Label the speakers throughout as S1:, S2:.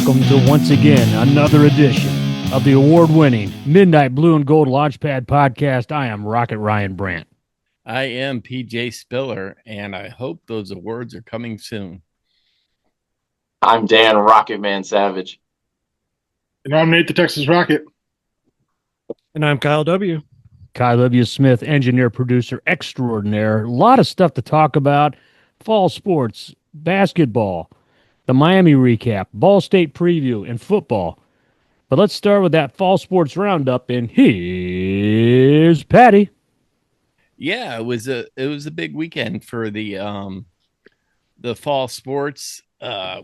S1: welcome to once again another edition of the award-winning Midnight Blue and Gold Launchpad podcast. I am Rocket Ryan Brandt.
S2: I am PJ Spiller, and I hope those awards are coming soon.
S3: I'm Dan Rocketman Savage.
S4: And I'm Nate the Texas Rocket.
S5: And I'm Kyle W.
S1: Kyle W. Smith, engineer, producer extraordinaire. A lot of stuff to talk about. Fall sports, basketball, the Miami recap, Ball State preview, and football. But let's start with that fall sports roundup, and here's Patty.
S2: Yeah, it was a big weekend for the fall sports.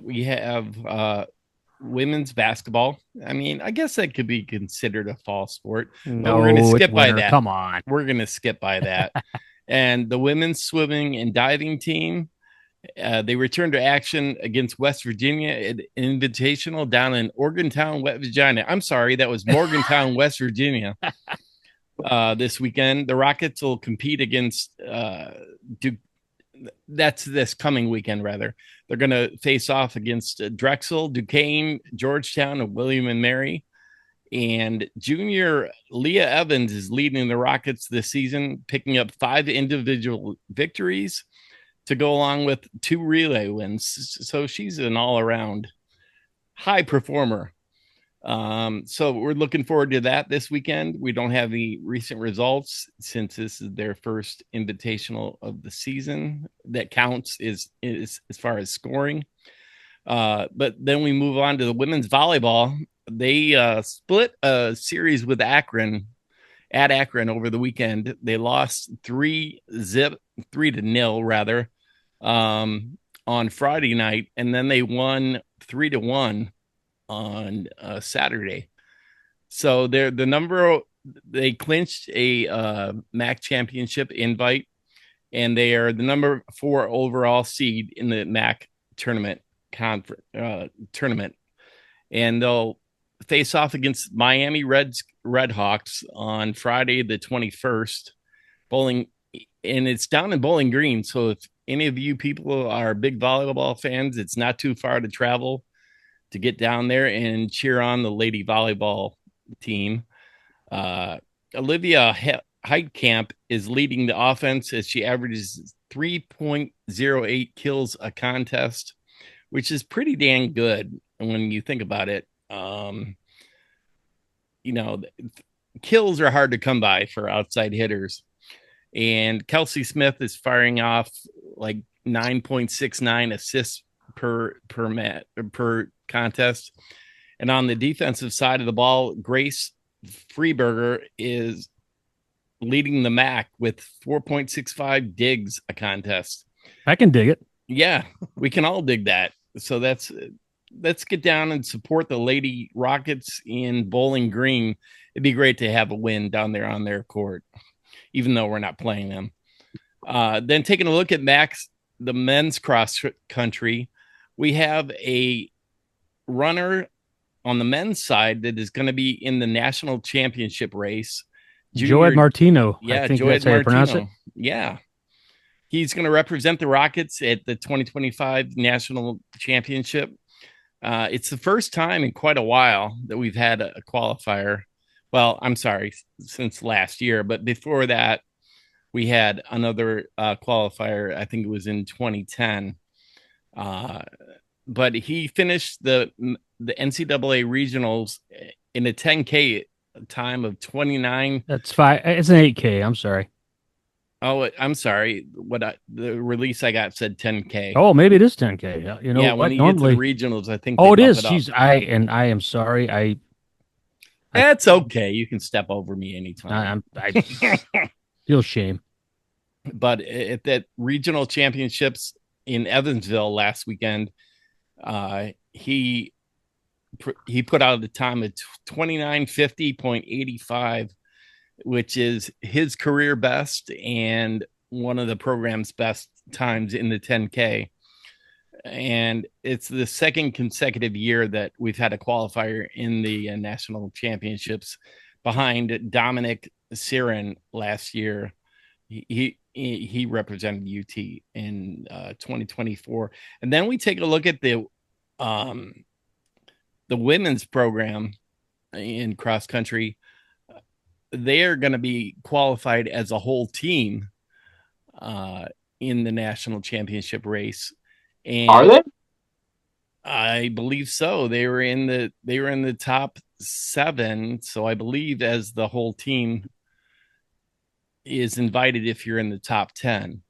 S2: We have women's basketball. I mean, I guess that could be considered a fall sport.
S1: No,
S2: we're gonna
S1: it's
S2: skip by
S1: winter.
S2: that.
S1: Come on.
S2: We're gonna skip by that. And the women's swimming and diving team, they returned to action against West Virginia at Invitational down in Morgantown, West Virginia. I'm sorry, that was Morgantown, West Virginia. This weekend, the Rockets will compete against Duke. That's this coming weekend, rather. They're going to face off against Drexel, Duquesne, Georgetown, and William and Mary. And junior Leah Evans is leading the Rockets this season, picking up 5 individual victories to go along with 2 relay wins. So she's an all-around high performer. So we're looking forward to that this weekend. We don't have any recent results since this is their first invitational of the season. That counts is as far as scoring. But then we move on to the women's volleyball. They split a series with Akron at Akron over the weekend. They lost 3-0 rather on Friday night, and then they won 3-1 on Saturday. So they clinched a MAC championship invite, and they are the number 4 overall seed in the MAC tournament tournament. And they'll face off against Miami Redhawks on Friday the 21st. And it's down in Bowling Green. So if any of you people are big volleyball fans, it's not too far to travel to get down there and cheer on the lady volleyball team. Olivia Heitkamp is leading the offense as she averages 3.08 kills a contest, which is pretty dang good when you think about it. Kills are hard to come by for outside hitters. And Kelsey Smith is firing off like 9.69 assists per contest. And on the defensive side of the ball, Grace Freeberger is leading the MAC with 4.65 digs a contest.
S1: I can dig it.
S2: Yeah, we can all dig that. So let's get down and support the Lady Rockets in Bowling Green. It'd be great to have a win down there on their court, even though we're not playing them. Then taking a look at the men's cross country, we have a runner on the men's side that is going to be in the national championship race.
S1: Joed Martino.
S2: Yeah,
S1: I think
S2: Joed
S1: that's how you pronounce it.
S2: Yeah. He's going to represent the Rockets at the 2025 national championship. It's the first time in quite a while that we've had a qualifier. Well, I'm sorry, since last year, but before that, we had another qualifier. I think it was in 2010. But he finished the NCAA regionals in a 10K time of 29.
S1: That's fine. It's an 8K. I'm sorry.
S2: Oh, I'm sorry. The release I got said 10K.
S1: Oh, maybe it is 10K. You know,
S2: yeah, when you
S1: normally
S2: get to the regionals, I think.
S1: Oh, it is. I am sorry.
S2: That's okay. You can step over me anytime.
S1: I feel shame.
S2: But at that regional championships in Evansville last weekend, he put out a time of 29:50.85, which is his career best and one of the program's best times in the 10K. And it's the second consecutive year that we've had a qualifier in the national championships behind Dominic Siren last year. He represented UT in 2024. And then we take a look at the the women's program in cross country, they're going to be qualified as a whole team in the national championship race.
S3: Are
S2: And
S3: they?
S2: I believe so. They were in the top 7. So I believe as the whole team is invited if you're in the top 10.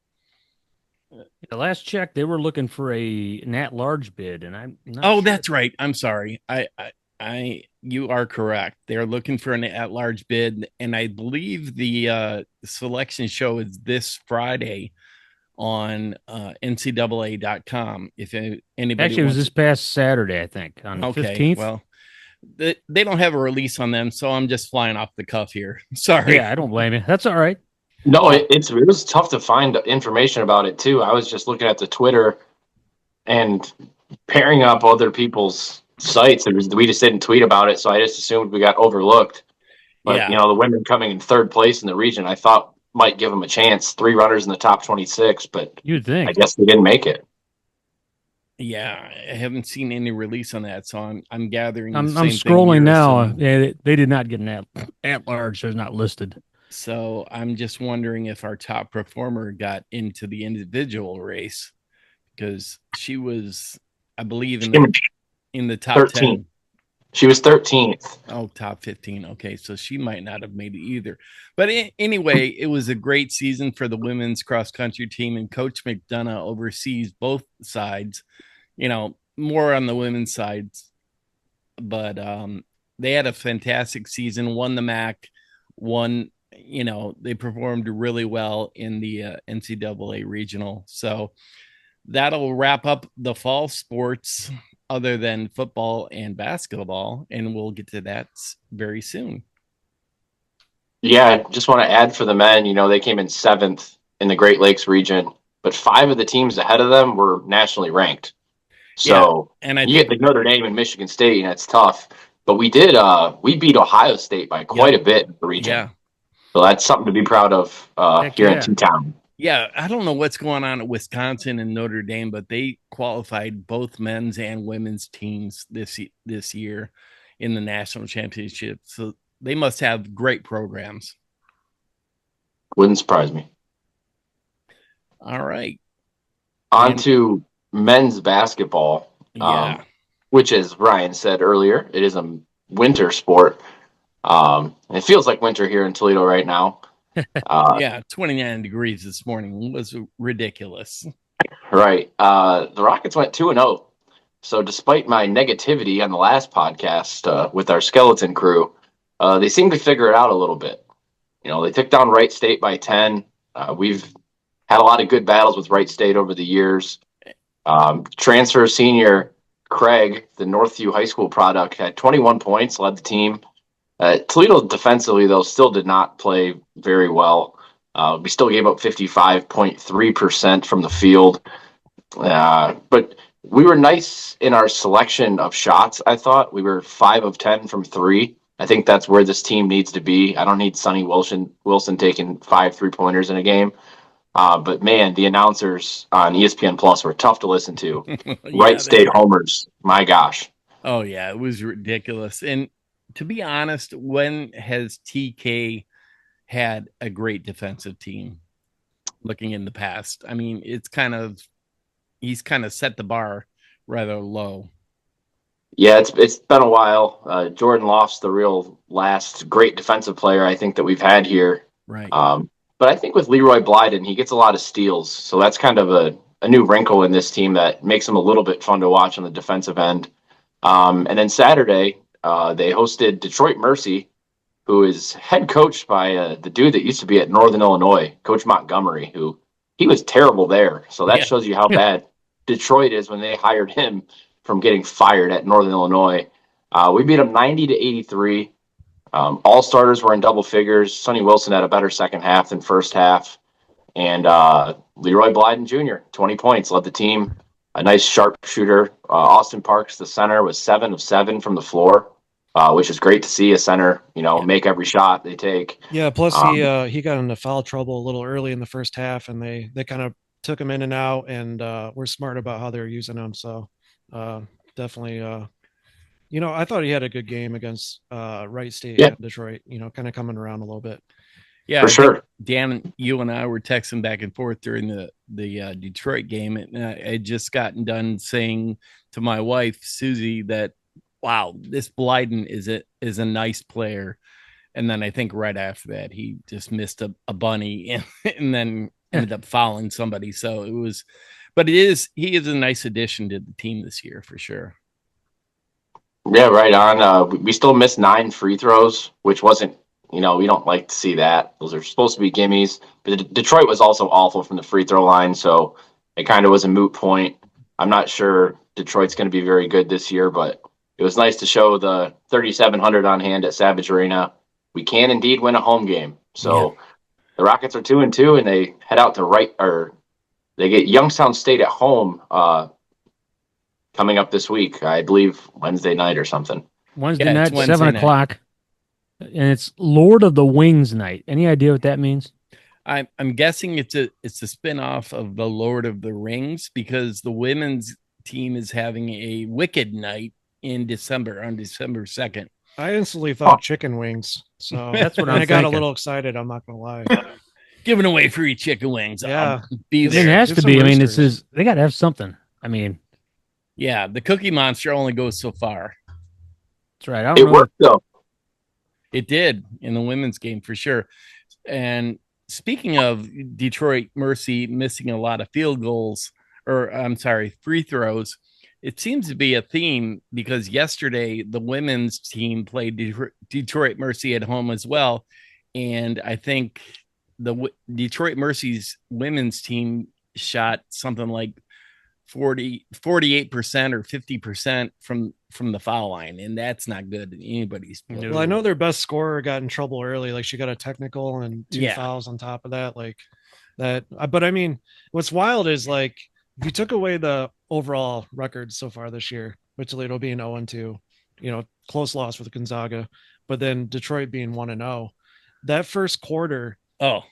S1: The last check, they were looking for an at-large bid, and I'm not
S2: Oh,
S1: sure.
S2: that's right. I'm sorry. You are correct. They're looking for an at-large bid, and I believe the selection show is this Friday on ncaa.com. If anybody
S1: Actually, it was
S2: wants,
S1: this past Saturday, I think, on the
S2: okay,
S1: 15th.
S2: well, they don't have a release on them, so I'm just flying off the cuff here. Sorry.
S1: Yeah, I don't blame you. That's all right.
S3: No, it was tough to find information about it too. I was just looking at the Twitter and pairing up other people's sites. We just didn't tweet about it, so I just assumed we got overlooked. But
S2: Yeah,
S3: the women coming in third place in the region, I thought might give them a chance. 3 runners in the top 26, but
S1: You'd
S3: I
S1: think.
S3: guess they didn't make it.
S2: yeah. I haven't seen any release on that, so I'm gathering
S1: I'm
S2: the same thing
S1: scrolling
S2: you're
S1: now.
S2: assuming.
S1: They did not get an at-large. They're not listed.
S2: So I'm just wondering if our top performer got into the individual race, because she was, I believe, in the top
S3: 13.
S2: 10.
S3: She was 13th.
S2: Oh, top 15. Okay, so she might not have made it either. But anyway, it was a great season for the women's cross country team, and Coach McDonough oversees both sides. More on the women's side, but they had a fantastic season. Won the MAC, won. They performed really well in the NCAA regional. So that'll wrap up the fall sports other than football and basketball, and we'll get to that very soon.
S3: Yeah, I just want to add for the men, they came in 7th in the Great Lakes region, but 5 of the teams ahead of them were nationally ranked. So
S2: and I
S3: you
S2: think
S3: get the Notre Dame and Michigan State, and it's tough. But we beat Ohio State by quite a bit in the region.
S2: Yeah.
S3: So that's something to be proud of here in T-Town.
S2: Yeah, I don't know what's going on at Wisconsin and Notre Dame, but they qualified both men's and women's teams this year in the national championship. So they must have great programs.
S3: Wouldn't surprise me.
S2: All right.
S3: On to men's basketball.
S2: Yeah.
S3: Which, as Ryan said earlier, it is a winter sport. It feels like winter here in Toledo right now.
S2: Yeah, 29 degrees this morning was ridiculous.
S3: Right. The Rockets went 2-0. So despite my negativity on the last podcast with our skeleton crew, they seem to figure it out a little bit. They took down Wright State by 10. We've had a lot of good battles with Wright State over the years. Transfer senior Craig, the Northview High School product, had 21 points, led the team. Toledo defensively, though, still did not play very well. We still gave up 55.3% from the field. But we were nice in our selection of shots, I thought. We were 5 of 10 from 3. I think that's where this team needs to be. I don't need Sonny Wilson taking 5 3-pointers in a game. But, man, the announcers on ESPN Plus were tough to listen to. Wright State homers. My gosh.
S2: Oh, yeah, it was ridiculous. And to be honest, when has TK had a great defensive team looking in the past? I mean, he's kind of set the bar rather low.
S3: Yeah, it's been a while. Jordan Loft's the real last great defensive player I think that we've had here.
S2: Right.
S3: But I think with Leroy Blyden, he gets a lot of steals. So that's kind of a new wrinkle in this team that makes him a little bit fun to watch on the defensive end. And then Saturday, they hosted Detroit Mercy, who is head coached by the dude that used to be at Northern Illinois, Coach Montgomery, who he was terrible there. So that shows you how bad Detroit is when they hired him from getting fired at Northern Illinois. We beat them 90-83. All starters were in double figures. Sonny Wilson had a better second half than first half. And Leroy Blyden Jr., 20 points, led the team. A nice sharpshooter. Austin Parks, the center, was 7 of 7 from the floor, which is great to see a center, make every shot they take.
S5: Yeah, plus he got into foul trouble a little early in the first half, and they kind of took him in and out, and were smart about how they're using him. So definitely, I thought he had a good game against Wright State
S3: Yeah.
S5: at Detroit, kind of coming around a little bit.
S2: Yeah,
S3: For
S2: I think
S3: sure.
S2: Dan, you and I were texting back and forth during the Detroit game, and I had just gotten done saying to my wife Susie that, wow, this Blyden is a nice player. And then I think right after that he just missed a bunny and then ended up fouling somebody. So it was, but he is a nice addition to the team this year for sure.
S3: Yeah, right on. We still missed 9 free throws, which wasn't, we don't like to see that. Those are supposed to be gimmies. But Detroit was also awful from the free throw line, so it kind of was a moot point. I'm not sure Detroit's going to be very good this year, but it was nice to show the 3,700 on hand at Savage Arena. We can indeed win a home game. So the Rockets are 2-2, and they head out to they get Youngstown State at home coming up this week. I believe Wednesday night or something.
S1: Wednesday
S2: Yeah,
S1: night,
S2: it's Wednesday
S1: 7
S2: night.
S1: o'clock. And it's Lord of the Wings night. Any idea what that means?
S2: I'm guessing it's a spinoff of the Lord of the Rings because the women's team is having a Wicked night in December on December 2nd.
S5: I instantly thought chicken wings. So
S1: That's what
S5: and
S1: I'm
S5: I got a
S1: thinking.
S5: little excited. I'm not going to lie.
S2: Giving away free chicken wings.
S5: Yeah.
S2: I'll be
S1: I mean,
S2: there.
S1: it has
S5: Get
S1: to
S5: some
S1: be. I mean,
S5: roosters.
S1: they got to have something. I mean,
S2: Yeah, the Cookie Monster only goes so far.
S1: that's right. I don't
S3: It
S1: know.
S3: worked, though.
S2: It did in the women's game for sure. And speaking of Detroit Mercy missing a lot of field goals, or I'm sorry, free throws, it seems to be a theme because yesterday the women's team played Detroit Mercy at home as well. And I think the Detroit Mercy's women's team shot something like 48% or 50% from the foul line, and that's not good in anybody's book.
S5: Well, I know their best scorer got in trouble early. Like she got a technical and 2
S2: Yeah.
S5: fouls on top of that. Like that. But I mean, what's wild is like if you took away the overall record so far this year, with Toledo being 0-2, close loss with Gonzaga, but then Detroit being 1-0, that first quarter,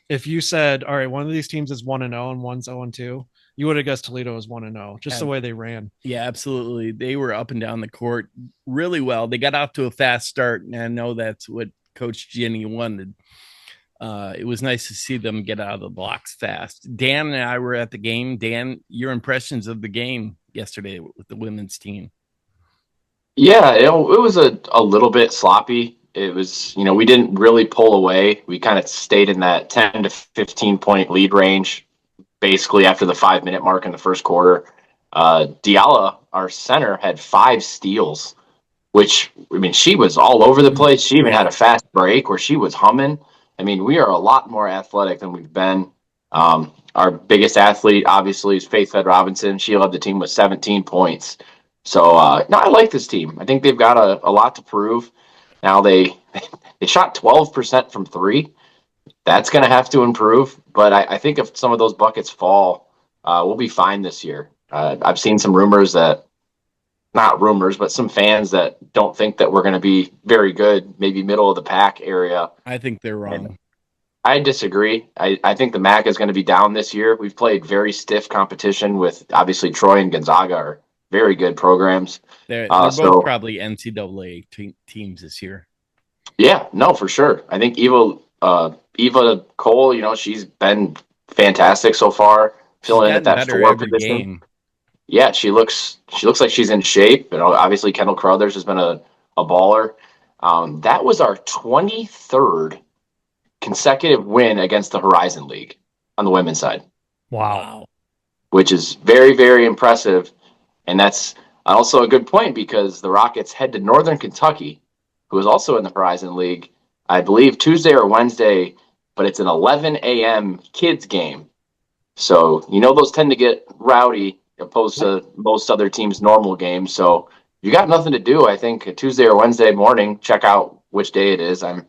S5: if you said, all right, one of these teams is 1-0 and one's 0-2, you would have guessed Toledo was 1-0, just the way they ran.
S2: Yeah, absolutely. They were up and down the court really well. They got off to a fast start, and I know that's what Coach Jenny wanted. It was nice to see them get out of the blocks fast. Dan and I were at the game. Dan, your impressions of the game yesterday with the women's team?
S3: Yeah, it was a little bit sloppy. It was, we didn't really pull away. We kind of stayed in that 10 to 15 point lead range, basically after the 5-minute mark in the first quarter. Diala, our center, had 5 steals, which, I mean, she was all over the place. She even had a fast break where she was humming. I mean, we are a lot more athletic than we've been. Our biggest athlete, obviously, is Faith Fed Robinson. She led the team with 17 points. So, no, I like this team. I think they've got a lot to prove. Now, they shot 12% from 3. That's going to have to improve. But I think if some of those buckets fall, we'll be fine this year. I've seen some rumors not rumors, but some fans that don't think that we're going to be very good, maybe middle of the pack area.
S2: I think they're wrong.
S3: And I disagree. I think the MAC is going to be down this year. We've played very stiff competition with, obviously, Troy and Gonzaga are very good programs.
S2: They're both probably NCAA teams this year.
S3: Yeah, no, for sure. I think Eva Cole, she's been fantastic so far, filling in at that 4 position.
S2: Game.
S3: Yeah, she looks like she's in shape. Obviously Kendall Crothers has been a baller. That was our 23rd consecutive win against the Horizon League on the women's side.
S1: Wow.
S3: Which is very, very impressive. And that's also a good point because the Rockets head to Northern Kentucky, who is also in the Horizon League, I believe Tuesday or Wednesday, but it's an 11 a.m. kids game. So, those tend to get rowdy opposed to most other teams' normal games. So if you got nothing to do, I think a Tuesday or Wednesday morning, check out which day it is. I'm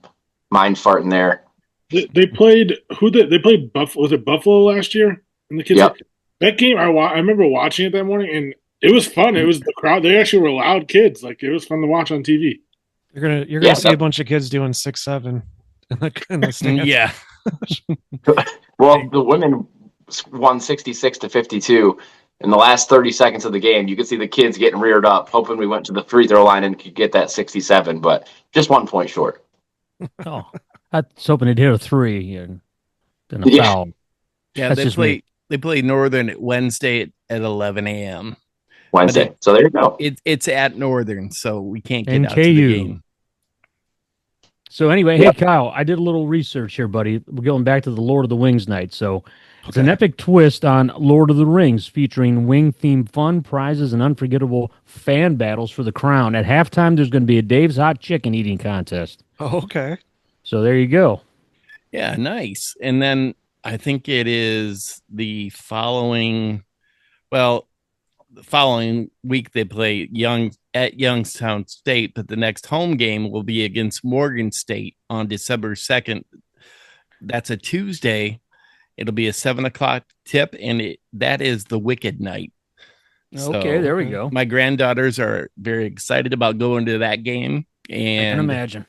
S3: mind farting there.
S4: They played they played Buffalo. Was it Buffalo last year? And the kids.
S3: Yep.
S4: That game, I remember watching it that morning, and it was fun. It was the crowd. They actually were loud kids. Like it was fun to watch on TV.
S5: You're gonna see a bunch of kids doing 6-7 in the stands.
S2: Yeah.
S3: Well, the women won 66-52. in the last 30 seconds of the game, you could see the kids getting reared up, hoping we went to the free throw line and could get that 67, but just 1 point short.
S1: Oh, I was hoping they'd hit a 3 and then a
S3: Yeah.
S1: foul.
S2: Yeah,
S1: That's just me.
S2: they play Northern Wednesday at 11 a.m.
S3: Wednesday. So there you go.
S2: It's at Northern, so we can't get
S1: And
S2: out to the
S1: KU.
S2: game.
S1: So anyway,
S3: Yep.
S1: hey Kyle, I did a little research here, buddy. We're going back to the Lord of the Wings night. So it's an
S2: Okay.
S1: epic twist on Lord of the Rings, featuring wing-themed fun, prizes, and unforgettable fan battles for the crown. At halftime, there's going to be a Dave's Hot Chicken eating contest.
S5: Oh, okay.
S1: So there you go.
S2: Yeah, nice. And then I think it is the following week they play at Youngstown State, but the next home game will be against Morgan State on December 2nd. That's a Tuesday. It'll be a 7:00 tip, and that is the Wicked night.
S1: Okay, there we go.
S2: My granddaughters are very excited about going to that game,
S1: I can
S2: and
S1: imagine.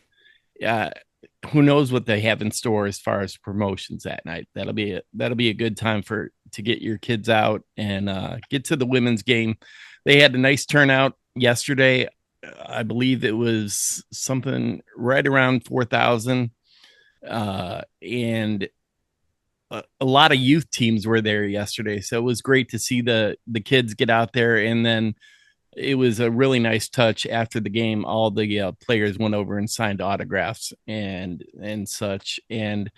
S2: who knows what they have in store as far as promotions that night. That'll be a good time to get your kids out and get to the women's game. They had a nice turnout yesterday. I believe it was something right around 4,000, and a lot of youth teams were there yesterday. So it was great to see the kids get out there, and then it was a really nice touch after the game. All the players went over and signed autographs and such. And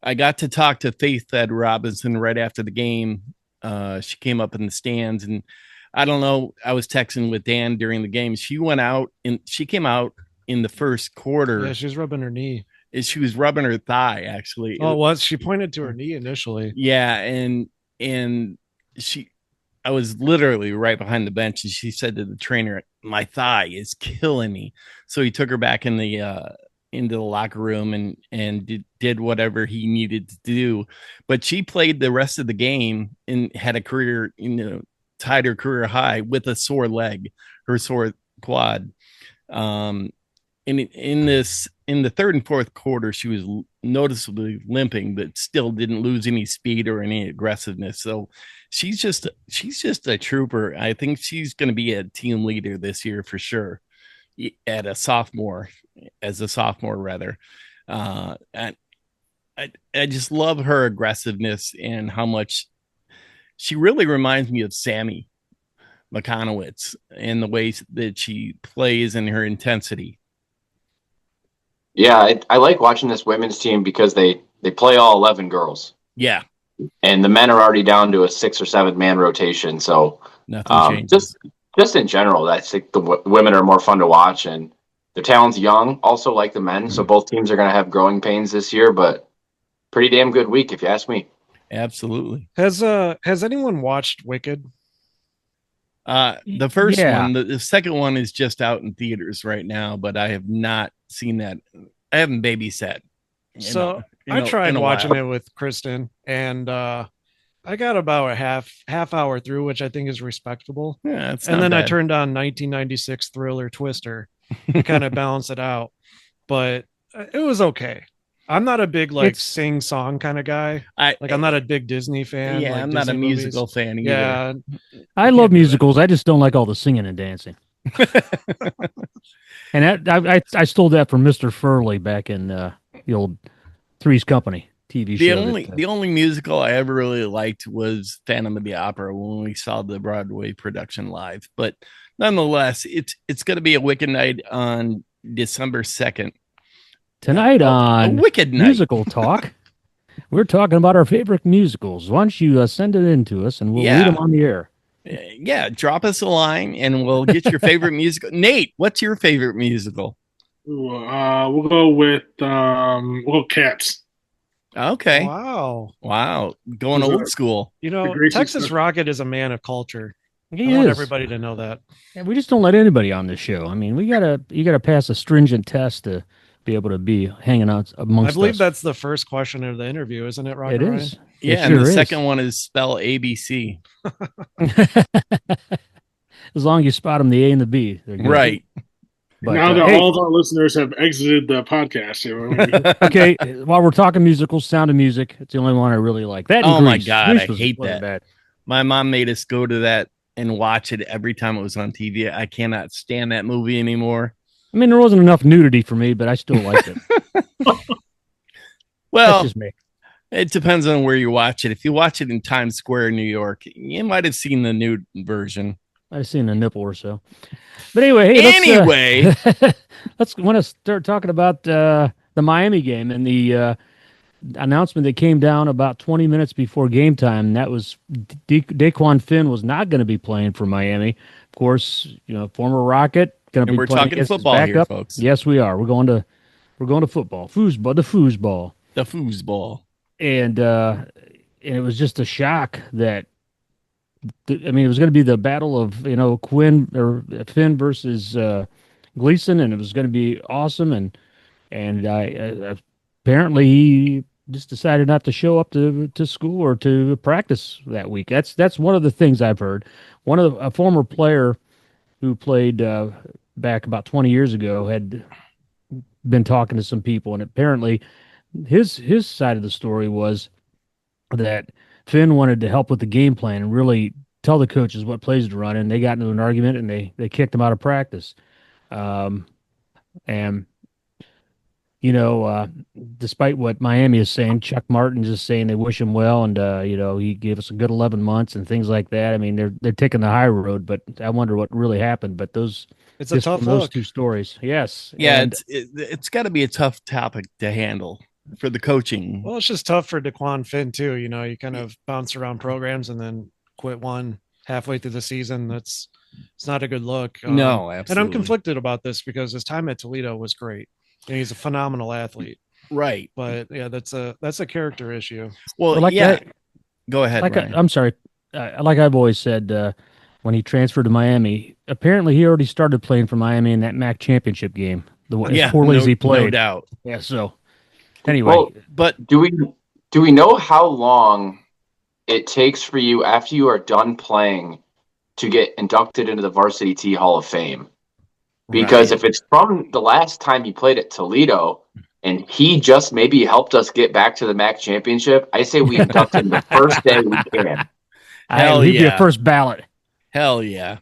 S2: I got to talk to Faith Ed Robinson right after the game. She came up in the stands, and I don't know. I was texting with Dan during the game. She came out in the first quarter.
S5: Yeah, she was rubbing her knee.
S2: She was rubbing her thigh, actually.
S5: Oh, it was. She pointed to her knee initially.
S2: Yeah, and I was literally right behind the bench, and she said to the trainer, "My thigh is killing me." So he took her back into the locker room and did whatever he needed to do. But she played the rest of the game and had a career, tied her career high with a sore leg, her sore quad. In the third and fourth quarter, she was noticeably limping, but still didn't lose any speed or any aggressiveness. So she's just a trooper. I think she's going to be a team leader this year for sure. As a sophomore rather. And I just love her aggressiveness and how much she really reminds me of Sammy McConowitz in the ways that she plays and her intensity.
S3: Yeah, I like watching this women's team because they play all 11 girls.
S2: Yeah.
S3: And the men are already down to a 6 or 7 man rotation. So
S2: nothing changes.
S3: Just in general, I think the women are more fun to watch, and their talent's young, also like the men. So both teams are going to have growing pains this year, but pretty damn good week, if you ask me.
S2: Absolutely.
S5: Has anyone watched Wicked?
S2: The first one, the second one is just out in theaters right now, but I have not seen that. I haven't babysat.
S5: I tried watching it with Kristen, and I got about a half hour through, which I think is respectable.
S2: Yeah,
S5: and then I turned on 1996 thriller Twister to kind of balance it out, but it was okay. I'm not a big sing song kind of guy. I'm not a big Disney fan.
S2: Yeah, I'm not a musical fan either.
S5: Yeah,
S1: I love musicals. I just don't like all the singing and dancing. And I stole that from Mr. Furley back in the old Three's Company TV show.
S2: The only musical I ever really liked was Phantom of the Opera when we saw the Broadway production live. But nonetheless, it's going to be a Wicked night on December 2nd.
S1: Tonight on
S2: Wicked Night
S1: Musical Talk, we're talking about our favorite musicals. Why don't you send it in to us and we'll read them on the air.
S2: Yeah, drop us a line and we'll get your favorite musical. Nate, what's your favorite musical?
S4: We'll go with Cats.
S2: Okay.
S5: Wow.
S2: Going old school.
S5: Texas Rocket is a man of culture.
S1: I
S5: want everybody to know that.
S1: Yeah, we just don't let anybody on the show. I mean, you gotta pass a stringent test to be able to be hanging out amongst us.
S5: I believe that's the first question of the interview, isn't it, Rocket?
S1: It is.
S5: Ryan?
S2: Yeah, and the second one is spell ABC.
S1: As long as you spot them, the A and the B.
S2: Right.
S4: But, now that all of our listeners have exited the podcast.
S1: Okay, while we're talking musicals, Sound of Music. It's the only one I really like. That.
S2: Oh my God, I hate that.
S1: Bad.
S2: My mom made us go to that and watch it every time it was on TV. I cannot stand that movie anymore.
S1: I mean, there wasn't enough nudity for me, but I still liked it. That's
S2: Well,
S1: just me.
S2: it depends on where you watch it. If you watch it in Times Square, New York, you might have seen the nude version.
S1: I've seen a nipple or so. But anyway, hey, let's want to start talking about the Miami game and the announcement that came down about 20 minutes before game time. That was Daquan Finn was not going to be playing for Miami. Of course, former Rocket going to be
S2: we're
S1: playing
S2: talking
S1: against his
S2: football here,
S1: backup.
S2: folks.
S1: Yes, we are. We're going to football. Foosball, the foosball.
S2: The foosball.
S1: And it was just a shock that it was going to be the battle of Finn versus Gleason, and it was going to be awesome. And apparently he just decided not to show up to school or to practice that week. That's one of the things I've heard. A former player who played back about 20 years ago had been talking to some people, and apparently his side of the story was that Finn wanted to help with the game plan and really tell the coaches what plays to run, and they got into an argument and they kicked him out of practice. And despite what Miami is saying, Chuck Martin's just saying they wish him well, and he gave us a good 11 months and things like that. I mean, they're taking the high road, but I wonder what really happened. But it's
S5: a tough
S1: those
S5: look.
S1: two stories, yes,
S2: yeah,
S1: and
S2: it's got to be a tough topic to handle for the coaching.
S5: Well, it's just tough for Daquan Finn too. You kind of bounce around programs and then quit one halfway through the season. It's not a good look.
S2: No, absolutely.
S5: And I'm conflicted about this because his time at Toledo was great. And he's a phenomenal athlete.
S2: Right.
S5: But yeah, that's a character issue.
S2: Well, go ahead.
S1: I'm sorry. Like I've always said, when he transferred to Miami, apparently he already started playing for Miami in that MAC championship game. As poorly as he played.
S2: No doubt.
S1: Yeah. So anyway,
S3: Well,
S2: but
S3: do we know how long it takes for you after you are done playing to get inducted into the Varsity T Hall of Fame? Because if it's from the last time he played at Toledo and he just maybe helped us get back to the MAC championship, I say we induct him the first day we can.
S1: He'd be a first ballot.
S2: Hell yeah.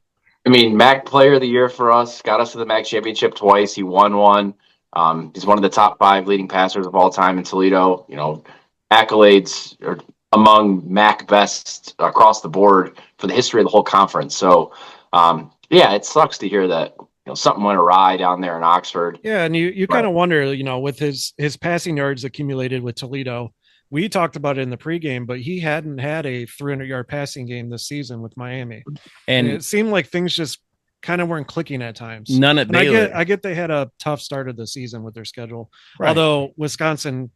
S3: I mean, MAC Player of the Year for us, got us to the MAC championship twice. He won one. He's one of the top 5 leading passers of all time in Toledo. Accolades are among MAC best across the board for the history of the whole conference. So, it sucks to hear that something went awry down there in Oxford.
S5: Yeah, and you kind of wonder, with his passing yards accumulated with Toledo. We talked about it in the pregame, but he hadn't had a 300-yard passing game this season with Miami, and it seemed like things just kind of weren't clicking at times.
S2: None at Baylor.
S5: I get they had a tough start of the season with their schedule,
S2: right.
S5: Although Wisconsin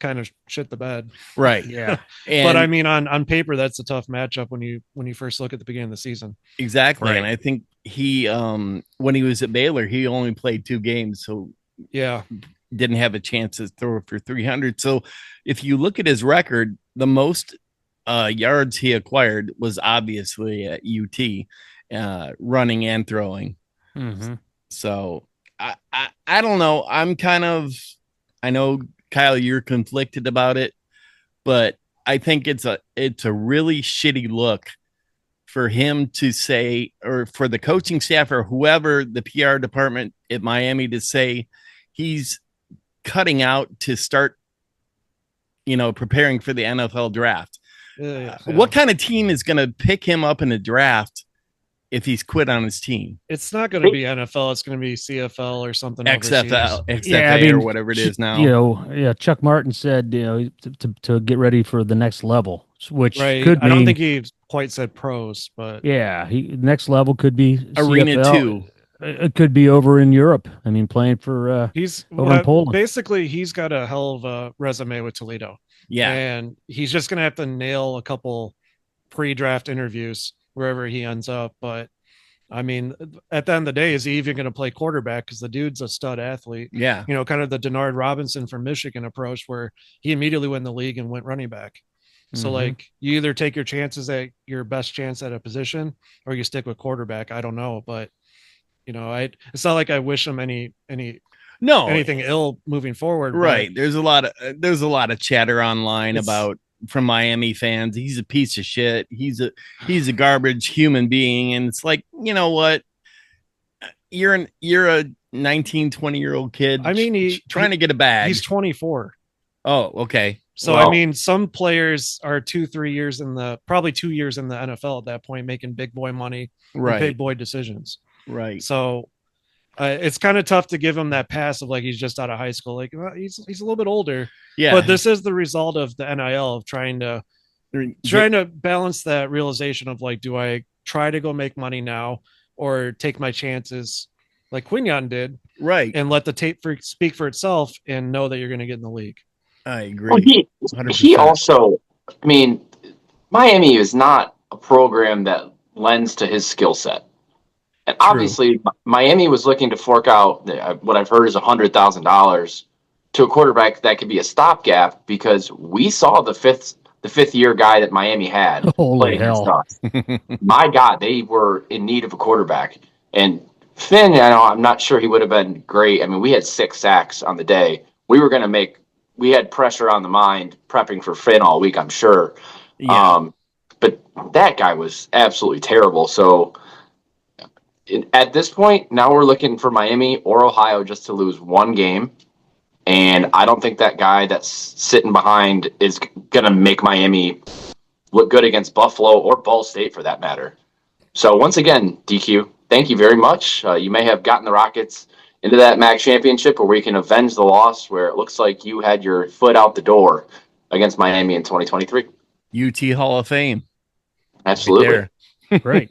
S5: kind of shit the bed.
S2: Right.
S1: Yeah.
S5: But I mean, on paper, that's a tough matchup when you first look at the beginning of the season.
S2: Exactly.
S1: Right.
S2: And I think he, when he was at Baylor, he only played 2 games. So
S5: yeah,
S2: didn't have a chance to throw for 300. So if you look at his record, the most yards he acquired was obviously at UT, running and throwing.
S1: Mm-hmm.
S2: So I don't know. I know, Kyle, you're conflicted about it, but I think it's a really shitty look for him to say, or for the coaching staff or whoever, the PR department at Miami, to say he's cutting out to start, preparing for the NFL draft.
S5: Yeah.
S2: What kind of team is going to pick him up in the draft if he's quit on his team?
S5: It's not going to be NFL. It's going to be CFL or something.
S2: XFL, XFA, or whatever it is now.
S1: Chuck Martin said, to get ready for the next level, which could mean,
S5: I don't think he quite said pros, but
S1: next level could be
S2: Arena
S1: CFL.
S2: 2.
S1: It could be over in Europe. I mean, playing for
S5: he's
S1: over in Poland.
S5: Basically, he's got a hell of a resume with Toledo.
S2: Yeah,
S5: and he's just going to have to nail a couple pre-draft interviews wherever he ends up. But I mean, at the end of the day, is he even going to play quarterback? Because the dude's a stud athlete.
S2: Yeah.
S5: Kind of the Denard Robinson from Michigan approach, where he immediately went in the league and went running back. So you either take your chances at your best chance at a position, or you stick with quarterback. I don't know, but it's not like I wish him anything ill moving forward.
S2: Right. There's a lot of chatter online about from Miami fans. He's a piece of shit. He's a garbage human being. And it's like, you know what? You're a 19, 20-year-old kid.
S5: I mean,
S2: trying to get a bag.
S5: He's 24.
S2: Oh, okay.
S5: So,
S3: Well,
S5: I mean, some players are 2-3 years probably 2 years in the NFL at that point, making big boy money, and big boy decisions.
S2: Right.
S5: So it's kind of tough to give him that pass of like, he's just out of high school. Like, well, he's a little bit older,
S2: Yeah.
S5: but this is the result of the NIL of trying to balance that realization of like, do I try to go make money now or take my chances like Quinyon did,
S2: right,
S5: and let the tape speak for itself and know that you're going to get in the league.
S2: I agree.
S3: Well, he also, I mean, Miami is not a program that lends to his skill set. And obviously, Miami was looking to fork out what I've heard is $100,000 to a quarterback that could be a stopgap, because we saw the fifth year guy that Miami had
S1: Holy
S3: play against
S1: hell.
S3: us. My God, they were in need of a quarterback. And Finn, I'm not sure he would have been great. I mean, we had 6 sacks on the day. We had pressure on the mind prepping for Finn all week, I'm sure.
S2: Yeah.
S3: But that guy was absolutely terrible. So at this point, now we're looking for Miami or Ohio just to lose one game. And I don't think that guy that's sitting behind is going to make Miami look good against Buffalo or Ball State for that matter. So once again, DQ, thank you very much. You may have gotten the Rockets into that MAC championship where we can avenge the loss, where it looks like you had your foot out the door against Miami in 2023.
S2: UT Hall of Fame.
S3: Absolutely.
S2: Right.
S1: Great.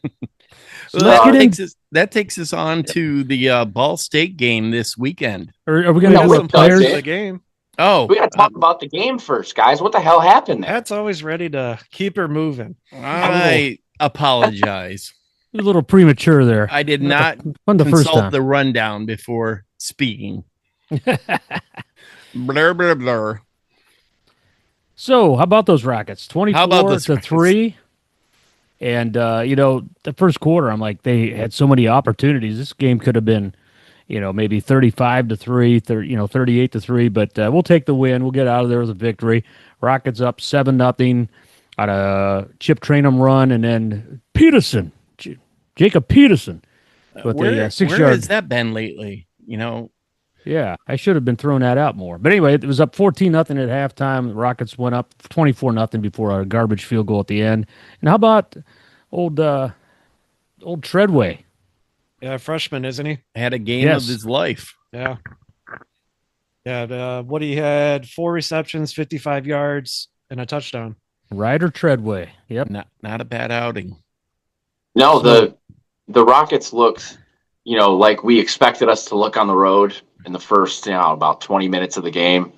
S2: So that takes us on to the Ball State game this weekend.
S1: Are we going to
S5: Got
S1: do
S5: some
S1: a
S5: players
S1: players?
S5: in the game.
S2: Oh,
S3: We got to talk about the game first, guys. What the hell happened there?
S5: Pat's always ready to keep her moving.
S2: I apologize.
S1: A little premature there.
S2: I did not
S1: When the first
S2: consult
S1: time.
S2: the rundown before speaking. Blur, blur, blur.
S1: So, how about those Rockets? 24-3. And the first quarter, I'm like, they had so many opportunities. This game could have been, maybe 35-3, 38-3. But we'll take the win. We'll get out of there with a victory. Rockets up 7-0 on a Chip Trainum run, and then Peterson, Jacob Peterson, with a 6-yard.
S2: Where has that been lately?
S1: Yeah, I should have been throwing that out more. But anyway, it was up 14-0 at halftime. The Rockets went up 24-0 before a garbage field goal at the end. And how about old Treadway?
S5: Yeah, freshman, isn't he?
S2: Had a game of his life.
S5: Yeah. Yeah, what he had, 4 receptions, 55 yards, and a touchdown.
S1: Ryder Treadway. Yep.
S2: Not a bad outing.
S3: No, the Rockets looked, like we expected us to look on the road in the first, about 20 minutes of the game.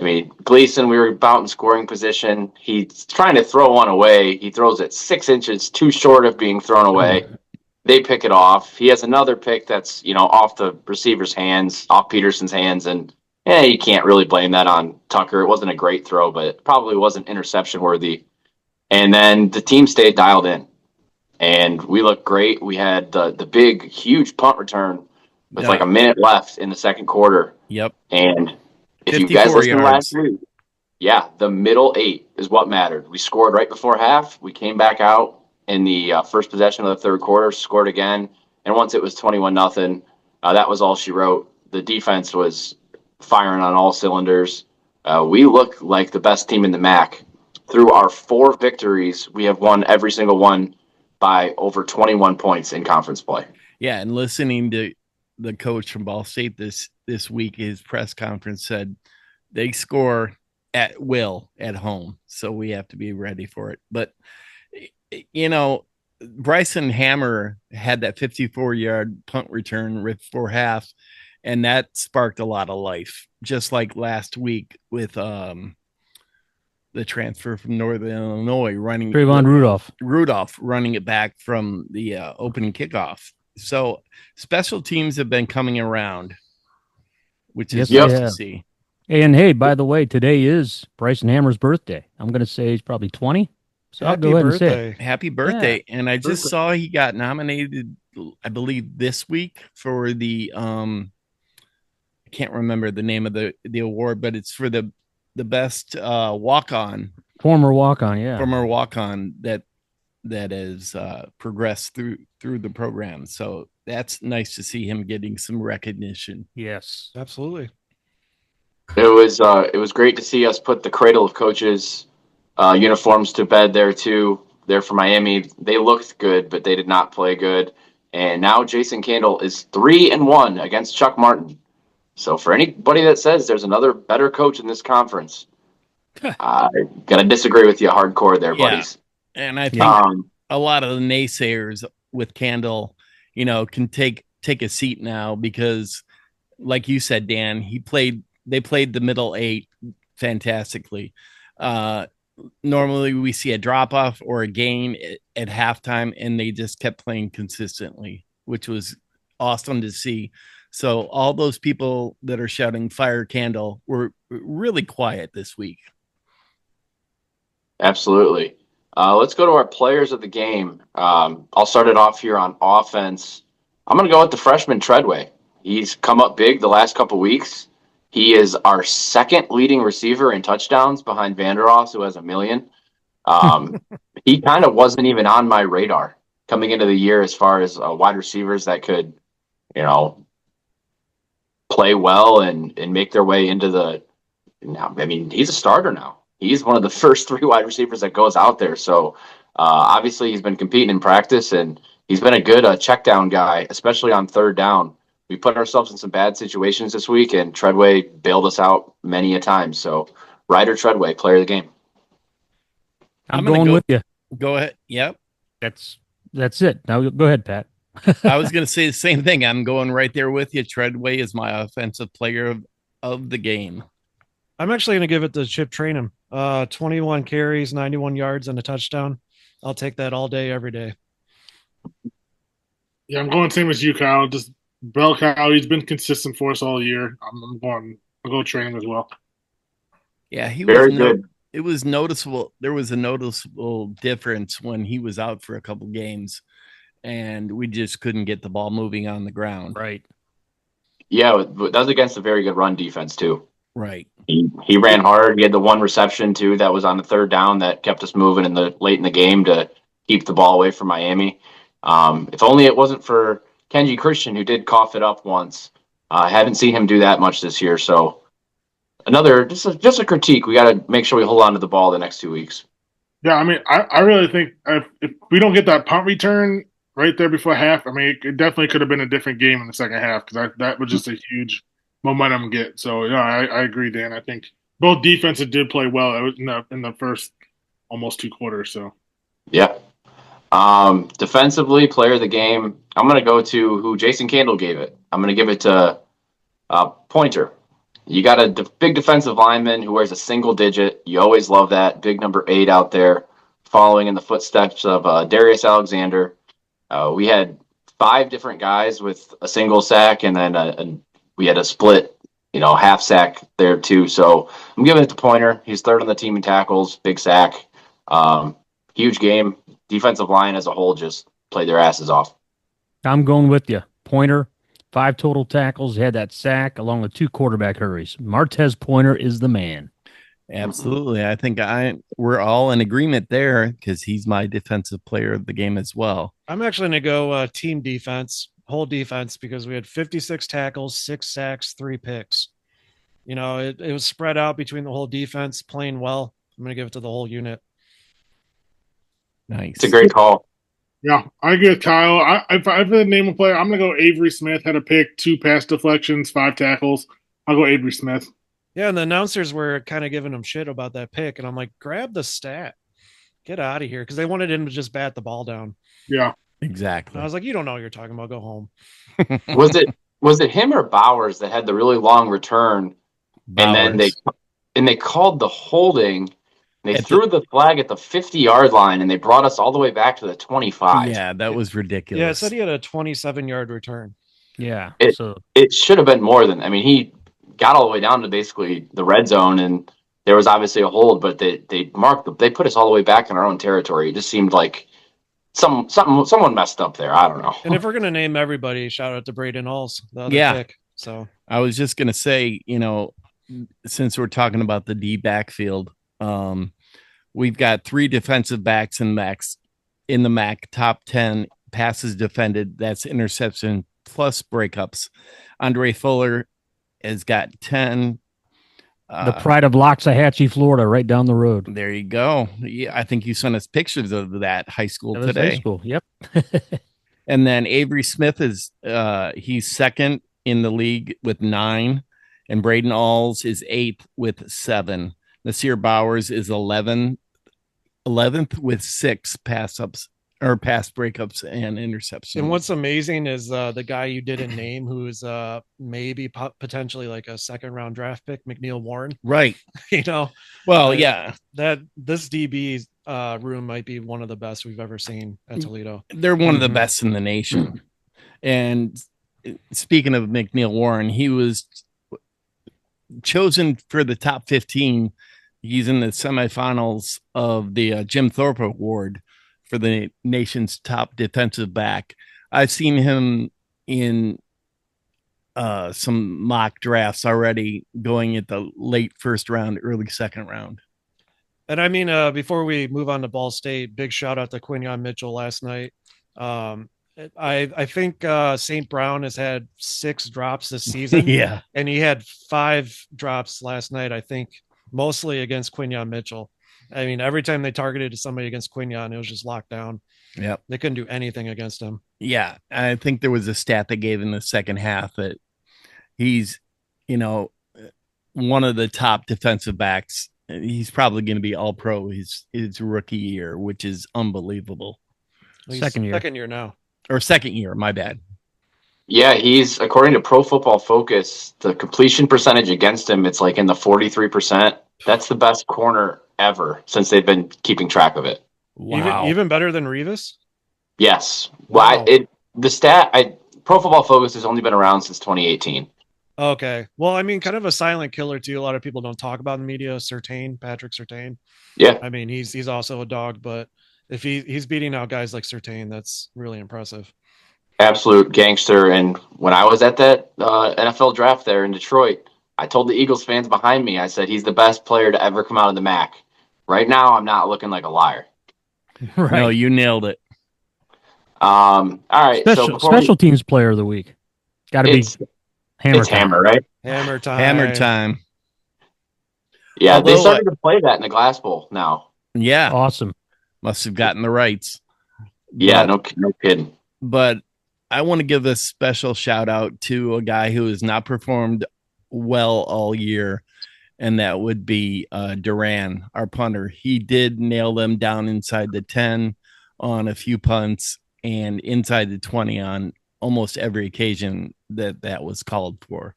S3: I mean, Gleason, we were about in scoring position. He's trying to throw one away. He throws it 6 inches too short of being thrown away. They pick it off. He has another pick that's, off the receiver's hands, off Peterson's hands, and you can't really blame that on Tucker. It wasn't a great throw, but it probably wasn't interception worthy. And then the team stayed dialed in. And we looked great. We had the big, huge punt return with like a minute left in the second quarter.
S2: Yep.
S3: And if you guys listened
S2: yards.
S3: last week, the middle 8 is what mattered. We scored right before half. We came back out in the first possession of the third quarter, scored again. And once it was 21-0, that was all she wrote. The defense was firing on all cylinders. We look like the best team in the MAC. Through our 4 victories, we have won every single one by over 21 points in conference play.
S2: Yeah, and listening to the coach from Ball State this week, his press conference said they score at will at home, so we have to be ready for it. But Bryson Hammer had that 54-yard punt return right before half, and that sparked a lot of life, just like last week with the transfer from Northern Illinois running
S1: Trayvon
S2: Rudolph running it back from the opening kickoff. So special teams have been coming around, which is nice to see.
S1: And hey, by the way, today is Bryson Hammer's birthday. I'm going to say he's probably 20. So I'll go ahead and say it.
S2: Happy birthday. Yeah. And I just saw he got nominated, I believe, this week for the I can't remember the name of the award, but it's for the best walk-on
S1: Former walk-on, yeah.
S2: from our walk-on that has progressed through the program. So that's nice to see him getting some recognition.
S1: Yes.
S5: Absolutely.
S3: It was great to see us put the Cradle of Coaches uniforms to bed there too. There for Miami, they looked good, but they did not play good. And now Jason Candle is 3-1 against Chuck Martin. So for anybody that says there's another better coach in this conference, I gotta disagree with you hardcore there,
S2: Yeah.
S3: buddies.
S2: And I think a lot of the naysayers with Candle, can take a seat now because, like you said, Dan, they played the middle eight fantastically. Normally we see a drop off or a gain at halftime, and they just kept playing consistently, which was awesome to see. So all those people that are shouting fire Candle were really quiet this week.
S3: Absolutely. Let's go to our players of the game. I'll start it off here on offense. I'm going to go with the freshman Treadway. He's come up big the last couple weeks. He is our second leading receiver in touchdowns behind Vandeross, who has 1 million. He kind of wasn't even on my radar coming into the year as far as wide receivers that could, play well and make their way into the. Now, I mean, he's a starter now. He's one of the first 3 wide receivers that goes out there. So obviously he's been competing in practice, and he's been a good check down guy, especially on third down. We put ourselves in some bad situations this week, and Treadway bailed us out many a time. So Ryder Treadway, player of the game.
S1: I'm going with you.
S2: Go ahead. Yep.
S1: That's it. Now go ahead, Pat.
S2: I was going to say the same thing. I'm going right there with you. Treadway is my offensive player of the game.
S5: I'm actually going to give it to Chip Trainum. 21 carries, 91 yards, and a touchdown. I'll take that all day, every day.
S4: Yeah, I'm going same as you, Kyle. Just bell cow. He's been consistent for us all year. I'll go Trainum as well.
S2: Yeah, he
S3: Very
S2: was
S3: good.
S2: It was noticeable. There was a noticeable difference when he was out for a couple games, and we just couldn't get the ball moving on the ground.
S1: Right.
S3: Yeah, that was against a very good run defense too.
S2: Right.
S3: He ran hard. He had the one reception too that was on the third down that kept us moving late in the game to keep the ball away from Miami. If only it wasn't for Kenji Christian, who did cough it up once. I haven't seen him do that much this year. So just a critique. We got to make sure we hold on to the ball the next 2 weeks.
S4: Yeah, I mean, I really think if we don't get that punt return right there before half, I mean, it definitely could have been a different game in the second half, because that was just a huge momentum get. So yeah, I agree, Dan. I think both defenses did play well in the first almost 2 quarters. So
S3: yeah. Defensively, player of the game, I'm going to go to who Jason Candle gave it. I'm going to give it to Pointer. You got a big defensive lineman who wears a single digit. You always love that. Big number 8 out there, following in the footsteps of Darius Alexander. We had 5 different guys with a single sack, and then we had a split, half sack there too. So I'm giving it to Pointer. He's third on the team in tackles, big sack. Huge game. Defensive line as a whole just played their asses off.
S1: I'm going with you. Pointer, 5 total tackles, had that sack along with 2 quarterback hurries. Martez Pointer is the man.
S2: Absolutely. I think we're all in agreement there, because he's my defensive player of the game as well.
S5: I'm actually going to go team defense, whole defense, because we had 56 tackles, 6 sacks, 3 picks. It was spread out between the whole defense, playing well. I'm going to give it to the whole unit.
S2: Nice.
S3: It's a great call.
S4: yeah, I agree with Kyle. If I have to name a player, I'm going to go Avery Smith. Had a pick, 2 pass deflections, 5 tackles. I'll go Avery Smith.
S5: Yeah, and the announcers were kind of giving him shit about that pick, and I'm like, grab the stat. Get out of here, because they wanted him to just bat the ball down.
S4: Yeah.
S2: Exactly.
S5: And I was like, you don't know what you're talking about. Go home.
S3: Was it him or Bowers that had the really long return,
S2: Bowers.
S3: and then they called the holding? They threw the flag at the 50-yard line, and they brought us all the way back to the 25.
S2: Yeah, that was ridiculous.
S5: Yeah, it said he had a 27-yard return.
S1: Yeah.
S3: It should have been more than. I mean, he got all the way down to basically the red zone, and there was obviously a hold, but they put us all the way back in our own territory. It just seemed like someone messed up there. I don't know.
S5: And if we're gonna name everybody, shout out to Braden Alls, the other pick. So
S2: I was just gonna say, since we're talking about the D backfield, We've got 3 defensive backs in the MAC top 10 passes defended. That's interception plus breakups. Andre Fuller has got 10.
S1: The pride of Loxahatchee, Florida, right down the road.
S2: There you go. Yeah, I think you sent us pictures of that high school
S1: That was
S2: today.
S1: high school. Yep.
S2: And then Avery Smith is he's second in the league with 9, and Braden Alls is 8th with 7. Nasir Bowers is 11th with 6 pass breakups and interceptions.
S5: And what's amazing is the guy you didn't name, who's maybe potentially like a second-round draft pick, McNeil Warren.
S2: Right.
S5: Well,
S2: yeah.
S5: That this DB room might be one of the best we've ever seen at Toledo.
S2: They're one of the best in the nation. And speaking of McNeil Warren, he was chosen for the top 15. He's in the semifinals of the Jim Thorpe Award for the nation's top defensive back. I've seen him in some mock drafts already, going at the late first round, early second round.
S5: And I mean, before we move on to Ball State, big shout out to Quinyon Mitchell last night. I think St. Brown has had 6 drops this season.
S2: Yeah.
S5: And he had 5 drops last night, I think, mostly against Quinyon Mitchell. I mean, every time they targeted somebody against Quinyon, it was just locked down.
S2: Yep.
S5: They couldn't do anything against him.
S2: Yeah. I think there was a stat they gave in the second half that he's, one of the top defensive backs. He's probably going to be all pro his rookie year, which is unbelievable.
S5: Second year now.
S2: Or second year, my bad.
S3: Yeah, he's, according to Pro Football Focus, the completion percentage against him, it's like in the 43%. That's the best corner ever since they've been keeping track of it.
S2: Wow.
S5: Even better than Revis?
S3: Yes.
S5: Wow.
S3: Well, Pro Football Focus has only been around since 2018.
S5: Okay. Well, I mean, kind of a silent killer too. A lot of people don't talk about in the media. Patrick Surtain.
S3: Yeah.
S5: I mean, he's also a dog, but if he's beating out guys like Surtain, that's really impressive.
S3: Absolute gangster. And when I was at that NFL draft there in Detroit, I told the Eagles fans behind me, I said, he's the best player to ever come out of the MAC. Right now, I'm not looking like a liar.
S2: Right. No, you nailed it.
S3: All right.
S1: Special teams player of the week. Got to be
S3: Hammer, right?
S5: Hammer time.
S2: Hammer time.
S3: Yeah, they started to play that in the Glass Bowl now.
S2: Yeah.
S1: Awesome.
S2: Must have gotten the rights.
S3: Yeah, no kidding.
S2: But I want to give a special shout out to a guy who has not performed well all year, and that would be Duran, our punter. He did nail them down inside the 10 on a few punts and inside the 20 on almost every occasion that was called for.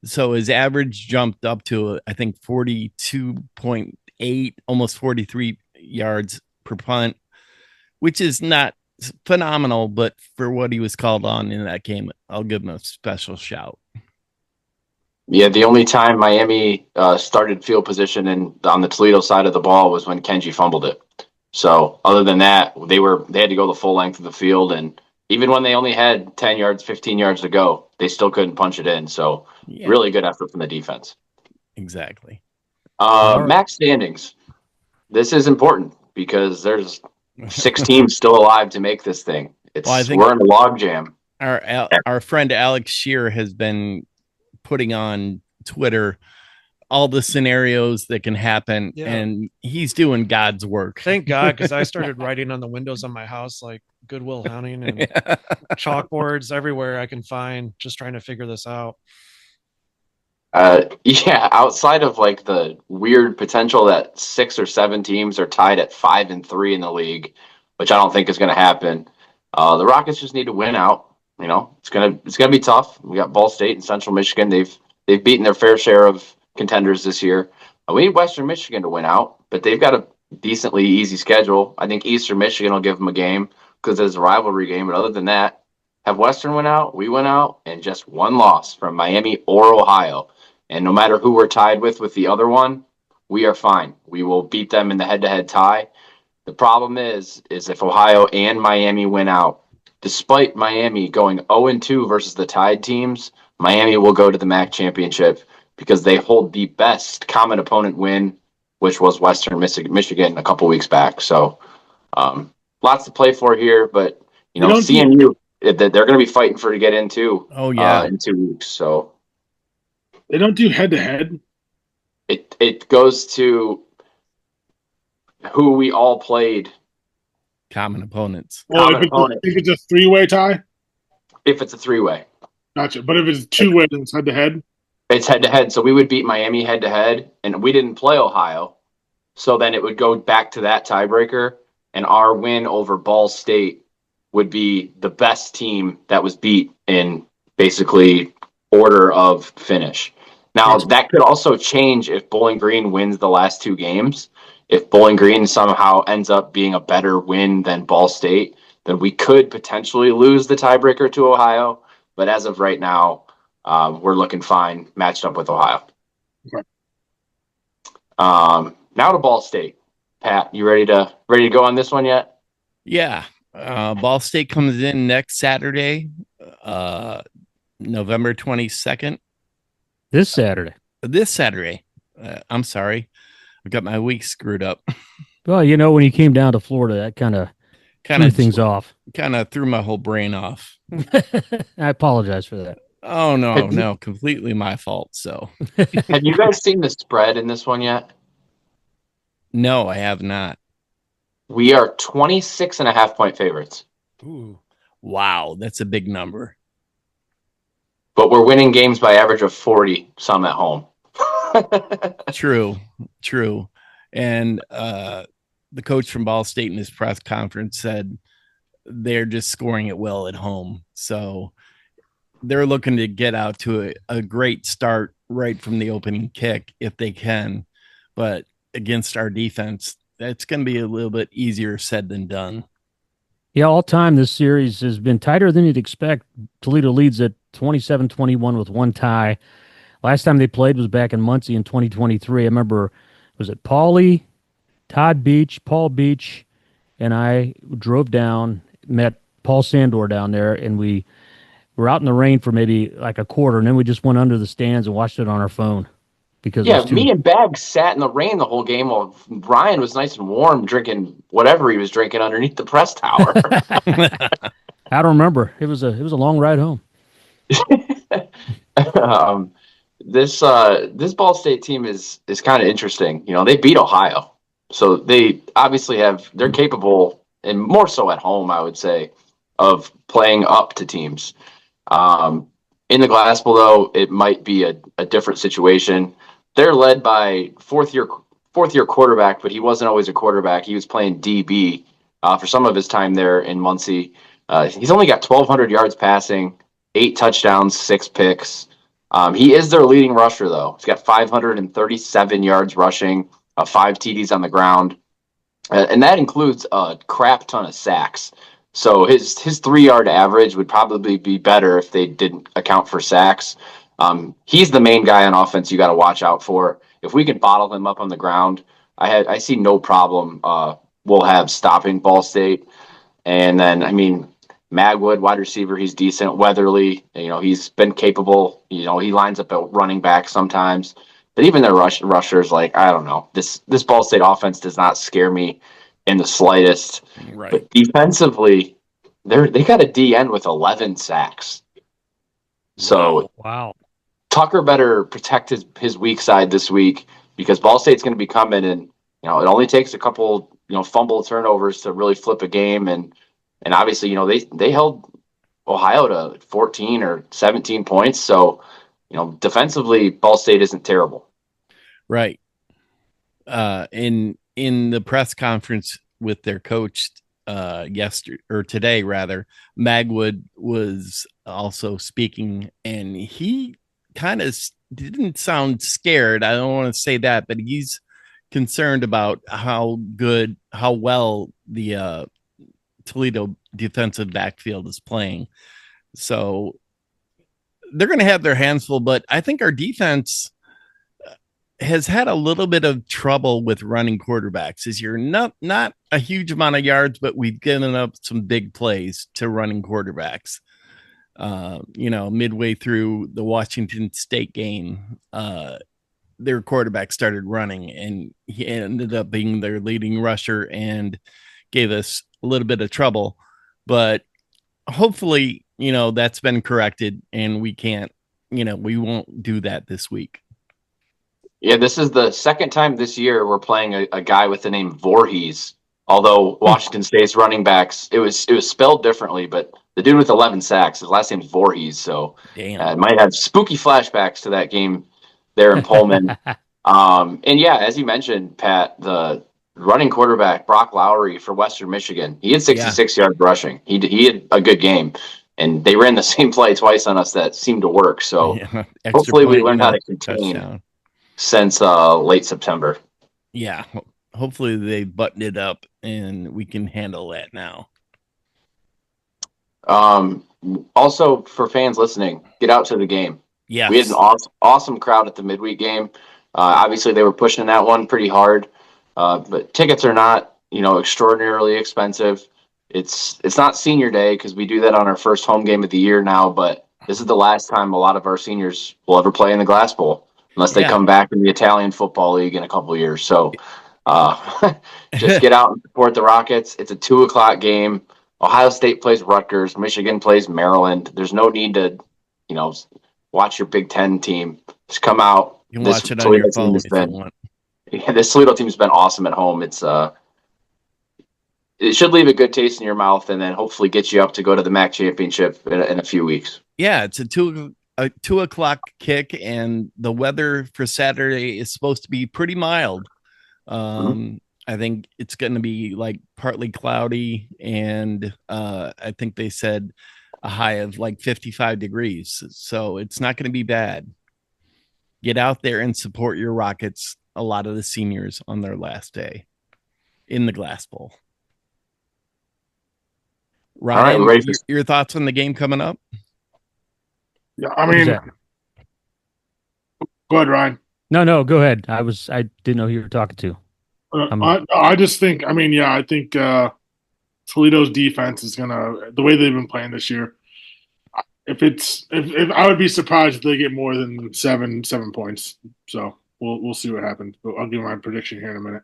S2: So his average jumped up to, I think, 42.8, almost 43 yards per punt, which is not phenomenal, but for what he was called on in that game, I'll give him a special shout.
S3: Yeah, the only time Miami started field position on the Toledo side of the ball was when Kenji fumbled it. So other than that, they had to go the full length of the field, and even when they only had 10 yards, 15 yards to go, they still couldn't punch it in. So really good effort from the defense.
S2: Exactly.
S3: MAC standings. This is important because there's 6 teams still alive to make this thing. We're in a log jam.
S2: Our friend Alex Shear has been putting on Twitter all the shenanigans that can happen, and he's doing God's work.
S5: Thank God, because I started writing on the windows of my house like Goodwill Hunting and chalkboards everywhere I can find, just trying to figure this out.
S3: Outside of like the weird potential that 6 or 7 teams are tied at 5-3 in the league, which I don't think is going to happen. The Rockets just need to win out. It's gonna be tough. We got Ball State and Central Michigan. They've beaten their fair share of contenders this year. We need Western Michigan to win out, but they've got a decently easy schedule. I think Eastern Michigan will give them a game because it's a rivalry game. But other than that, have Western win out, we win out, and just one loss from Miami or Ohio. And no matter who we're tied with the other one, we are fine. We will beat them in the head-to-head tie. The problem is if Ohio and Miami win out, despite Miami going 0-2 versus the tied teams, Miami will go to the MAC championship because they hold the best common opponent win which was Western Michigan a couple weeks back. So lots to play for here, but CMU, they're going to be fighting to get into in 2 weeks. So
S4: they don't do head to head.
S3: It goes to who we all played.
S2: Common opponents.
S4: If it's a 3-way tie?
S3: If it's a 3-way.
S4: Gotcha. But if it's 2-way, then it's head to head?
S3: It's head to head. So we would beat Miami head to head, and we didn't play Ohio. So then it would go back to that tiebreaker, and our win over Ball State would be the best team that was beat in basically order of finish. Now, that could also change if Bowling Green wins the last 2 games. If Bowling Green somehow ends up being a better win than Ball State, then we could potentially lose the tiebreaker to Ohio. But as of right now, we're looking fine matched up with Ohio.
S4: Okay.
S3: Now to Ball State. Pat, you ready to go on this one yet?
S2: Yeah. Ball State comes in next Saturday, November 22nd.
S1: This Saturday.
S2: I'm sorry. I've got my week screwed up.
S1: Well, when you came down to Florida, that kind of threw things off.
S2: Kind of threw my whole brain off.
S1: I apologize for that.
S2: Oh, no, completely my fault. So,
S3: have you guys seen the spread in this one yet?
S2: No, I have not.
S3: We are 26.5-point favorites.
S2: Ooh, wow, that's a big number.
S3: But we're winning games by average of 40, some at home.
S2: True. And the coach from Ball State in his press conference said they're just scoring it well at home. So they're looking to get out to a great start right from the opening kick if they can. But against our defense, that's going to be a little bit easier said than done.
S1: Yeah, all time this series has been tighter than you'd expect. Toledo leads at 27-21 with 1 tie. Last time they played was back in Muncie in 2023. I remember, was it Paulie, Todd Beach, Paul Beach, and I drove down, met Paul Sandor down there, and we were out in the rain for maybe like a quarter, and then we just went under the stands and watched it on our phone. Because
S3: me and Bags sat in the rain the whole game while Ryan was nice and warm drinking whatever he was drinking underneath the press tower.
S1: I don't remember. It was a long ride home.
S3: This Ball State team is kind of interesting. They beat Ohio, so they obviously they're capable, and more so at home, I would say, of playing up to teams. In the Glass Bowl, though, it might be a different situation. They're led by fourth year quarterback, but he wasn't always a quarterback. He was playing DB for some of his time there in Muncie. He's only got 1,200 yards passing, 8 touchdowns, 6 picks. He is their leading rusher, though. He's got 537 yards rushing, 5 TDs on the ground, and that includes a crap ton of sacks. So his 3-yard average would probably be better if they didn't account for sacks. He's the main guy on offense you got to watch out for. If we can bottle him up on the ground, I see no problem we'll have stopping Ball State. And then, Magwood, wide receiver, he's decent. Weatherly, he's been capable. He lines up at running back sometimes. But even their rushers, I don't know. This Ball State offense does not scare me in the slightest.
S2: Right.
S3: But defensively, they got a DN with 11 sacks. So
S1: wow.
S3: Tucker better protect his weak side this week, because Ball State's going to be coming, and it only takes a couple fumble turnovers to really flip a game, and obviously they held Ohio to 14 or 17 points, so defensively Ball State isn't terrible.
S2: Right. In the press conference with their coach today, Magwood was also speaking, and he kind of didn't sound scared. I don't want to say that, but he's concerned about how well the Toledo defensive backfield is playing. So they're going to have their hands full, but I think our defense has had a little bit of trouble with running quarterbacks this year. Not a huge amount of yards, but we've given up some big plays to running quarterbacks. Midway through the Washington State game, their quarterback started running, and he ended up being their leading rusher and gave us a little bit of trouble. But hopefully, that's been corrected, and we won't do that this week.
S3: Yeah, this is the second time this year we're playing a guy with the name Voorhees. Although Washington State's running backs, it was spelled differently, but the dude with 11 sacks, his last name's Voorhees. So it might have spooky flashbacks to that game there in Pullman. And yeah, as you mentioned, Pat, the running quarterback Brock Lowry for Western Michigan, he had 66 yards rushing. He had a good game, and they ran the same play twice on us that seemed to work. So hopefully we learned how to contain touchdown since late September.
S2: Yeah, hopefully they buttoned it up and we can handle that now.
S3: Also, for fans listening, get out to the game.
S2: Yeah,
S3: we had an awesome crowd at the midweek game. Obviously, they were pushing that one pretty hard, but tickets are not, extraordinarily expensive. It's not senior day because we do that on our first home game of the year now, but this is the last time a lot of our seniors will ever play in the Glass Bowl unless they come back in the Italian Football League in a couple of years. So just get out and support the Rockets. It's a 2:00 game. Ohio State plays Rutgers. Michigan plays Maryland. There's no need to, watch your Big Ten team. Just come out.
S2: You can watch it on your phone if you want.
S3: Yeah, this Toledo team has been awesome at home. It should leave a good taste in your mouth, and then hopefully get you up to go to the MAC championship in a few weeks.
S2: Yeah, it's a 2:00 kick, and the weather for Saturday is supposed to be pretty mild. I think it's going to be like partly cloudy, and I think they said a high of like 55 degrees. So it's not going to be bad. Get out there and support your Rockets. A lot of the seniors on their last day in the Glass Bowl. Ryan,
S3: all right,
S2: your thoughts on the game coming up?
S4: Yeah, I mean, go ahead, Ryan.
S1: No, go ahead. I didn't know who you were talking to.
S4: I just think, I think Toledo's defense is the way they've been playing this year. If I would be surprised if they get more than seven points. So we'll see what happens. But I'll give my prediction here in a minute.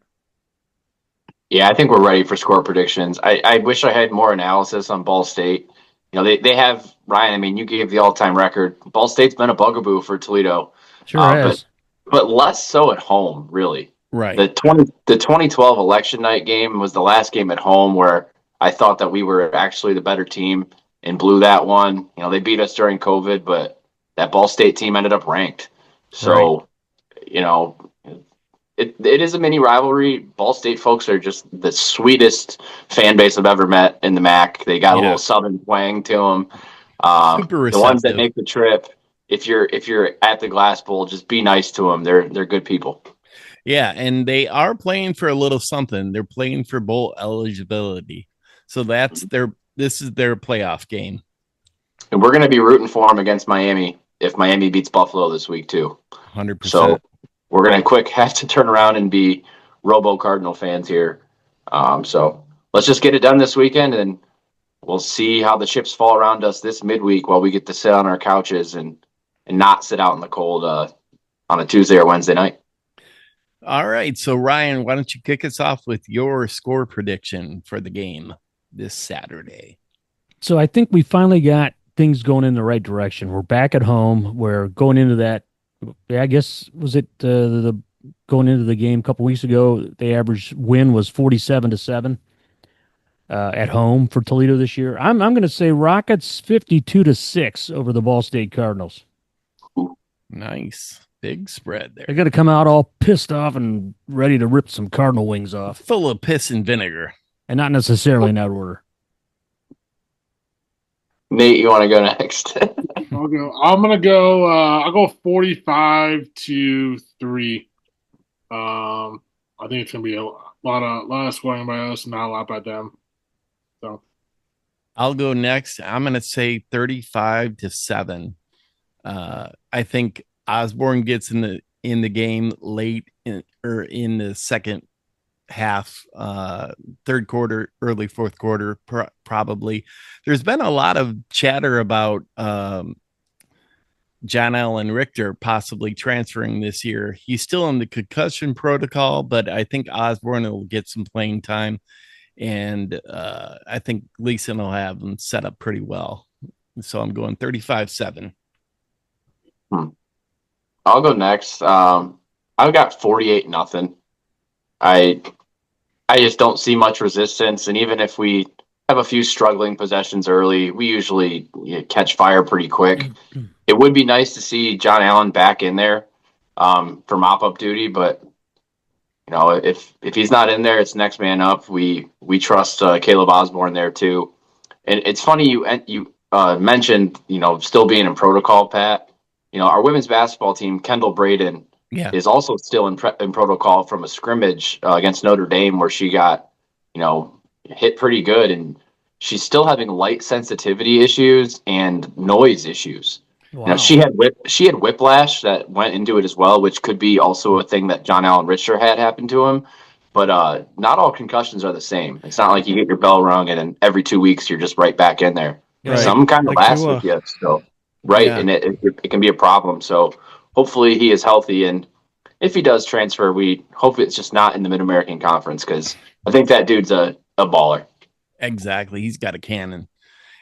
S3: Yeah, I think we're ready for score predictions. I wish I had more analysis on Ball State. They have Ryan. I mean, you gave the all-time record. Ball State's been a bugaboo for Toledo.
S1: Sure has.
S3: But less so at home, really.
S2: Right.
S3: The 2012 election night game was the last game at home where I thought that we were actually the better team and blew that one. They beat us during COVID, but that Ball State team ended up ranked. So, it is a mini rivalry. Ball State folks are just the sweetest fan base I've ever met in the MAC. They got a little Southern twang to them.
S2: Super receptive.
S3: The ones that make the trip, if you're at the Glass Bowl, just be nice to them. They're good people.
S2: Yeah, and they are playing for a little something. They're playing for bowl eligibility. So this is their playoff game.
S3: And we're going to be rooting for them against Miami if Miami beats Buffalo this week too.
S2: 100%.
S3: So we're going to have to turn around and be Robo Cardinal fans here. So let's just get it done this weekend, and we'll see how the chips fall around us this midweek while we get to sit on our couches and not sit out in the cold on a Tuesday or Wednesday night.
S2: All right. So, Ryan, why don't you kick us off with your score prediction for the game this Saturday?
S1: So I think we finally got things going in the right direction. We're back at home. We're going into that. I guess, was it the going into the game a couple weeks ago, the average win was 47-7 at home for Toledo this year. I'm going to say Rockets 52-6 over the Ball State Cardinals.
S2: Nice. Big spread there.
S1: They're going to come out all pissed off and ready to rip some Cardinal wings off.
S2: Full of piss and vinegar.
S1: And not necessarily in that order.
S3: Nate, you want to go next?
S4: I'll go. I'm going to go. I'll go 45-3. I think it's going to be a lot of scoring by us, not a lot by them. So
S2: I'll go next. I'm going to say 35-7. I think Osborne gets in the game late in the second half, third quarter, early fourth quarter, probably. There's been a lot of chatter about John Allen Richter possibly transferring this year. He's still in the concussion protocol, but I think Osborne will get some playing time. And I think Gleason will have them set up pretty well. So I'm going 35-7.
S3: I'll go next. I've got 48-0. I just don't see much resistance, and even if we have a few struggling possessions early, we usually catch fire pretty quick. It would be nice to see John Allen back in there for mop-up duty, but if he's not in there, it's next man up. We trust Caleb Osborne there too. And it's funny you mentioned still being in protocol, Pat. Our women's basketball team, Kendall Braden, is also still in protocol from a scrimmage against Notre Dame where she got hit pretty good, and she's still having light sensitivity issues and noise issues.
S1: Wow.
S3: She had whiplash that went into it as well, which could be also a thing that John Allen Richter had happen to him. But not all concussions are the same. It's not like you get your bell rung and then every 2 weeks you're just right back in there.
S5: Right.
S3: Some kind of
S5: Like
S3: lasts with you. So, right,
S2: Yeah.
S3: and it can be a problem. So hopefully he is healthy, and if he does transfer, we hope it's just not in the Mid-American Conference, because I think that dude's a baller.
S2: Exactly. He's got a cannon.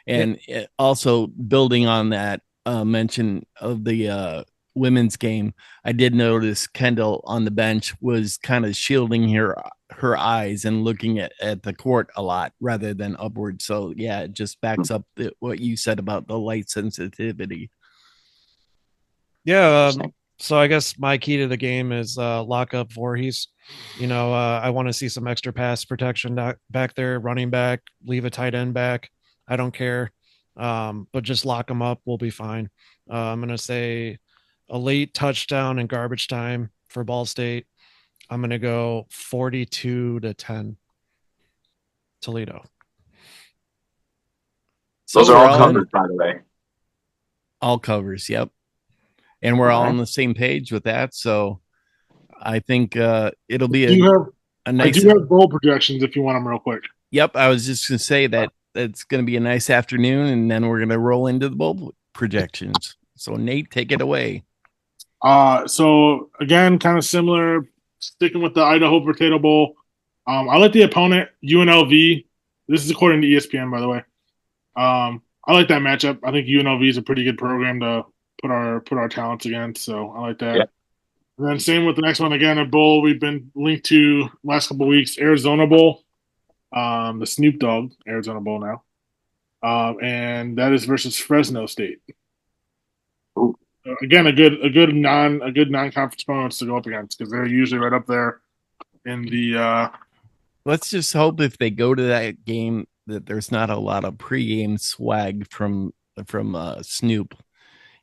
S2: And also building on that mention of the women's game, I did notice Kendall on the bench was kind of shielding her eyes and looking at the court a lot rather than upward. So, yeah, it just backs up what you said about the light sensitivity.
S5: Yeah. So I guess my key to the game is lock up Voorhees. I want to see some extra pass protection back there, running back, leave a tight end back. I don't care. But just lock them up. We'll be fine. I'm going to say a late touchdown in garbage time for Ball State. I'm going to go 42-10 Toledo.
S3: Those are all covered, by the way.
S2: All covers. Yep. And we're all on the same page with that. So I think it'll be a nice.
S4: I do have bowl projections if you want them real quick.
S2: Yep. I was just going to say that it's going to be a nice afternoon, and then we're going to roll into the bowl projections. So, Nate, take it away.
S4: So, again, kind of similar, sticking with the Idaho Potato Bowl. I like the opponent, UNLV. This is according to ESPN, by the way. I like that matchup. I think UNLV is a pretty good program to put our talents against, so I like that. Yeah. And then same with the next one, again, a bowl we've been linked to last couple of weeks, Arizona Bowl. The Snoop Dogg Arizona Bowl now. And that is versus Fresno State.
S3: Ooh.
S4: Again, a good non-conference opponents to go up against, because they're usually right up there in the
S2: Let's just hope if they go to that game that there's not a lot of pregame swag from Snoop.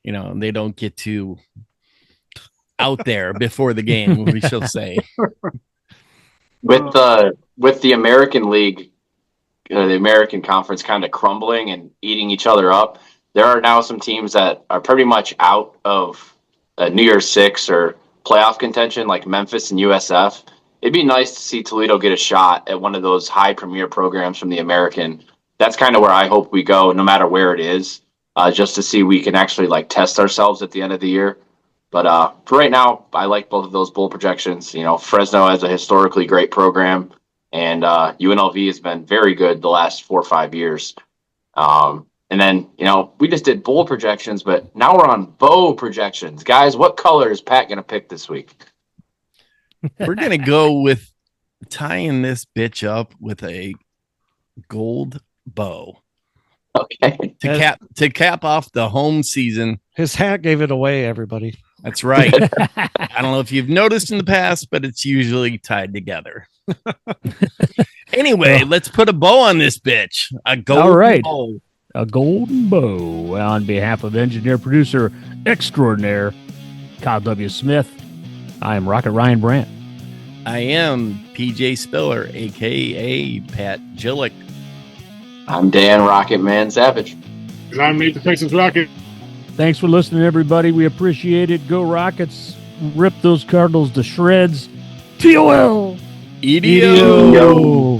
S2: They don't get too out there before the game, we shall say.
S3: With the American League, the American Conference kind of crumbling and eating each other up, there are now some teams that are pretty much out of New Year's Six or playoff contention, like Memphis and USF. It'd be nice to see Toledo get a shot at one of those high premier programs from the American. That's kind of where I hope we go, no matter where it is, just to see we can actually test ourselves at the end of the year. But for right now, I like both of those bowl projections. Fresno has a historically great program, and UNLV has been very good the last 4 or 5 years. And then, we just did bowl projections, but now we're on bow projections. Guys, what color is Pat going to pick this week?
S2: We're going to go with tying this bitch up with a gold bow.
S3: Okay.
S2: To cap off the home season.
S5: His hat gave it away, everybody.
S2: That's right. I don't know if you've noticed in the past, but it's usually tied together. Anyway, let's put a bow on this bitch. A golden bow.
S1: A golden bow. On behalf of engineer, producer extraordinaire Kyle W. Smith, I am Rocket Ryan Brandt.
S2: I am PJ Spiller, a.k.a. Pat Gillick.
S3: I'm Dan Rocket Man Savage.
S4: And I'm Nate the Texas Rocket.
S1: Thanks for listening, everybody. We appreciate it. Go Rockets. Rip those Cardinals to shreds. TOL.
S2: EDO.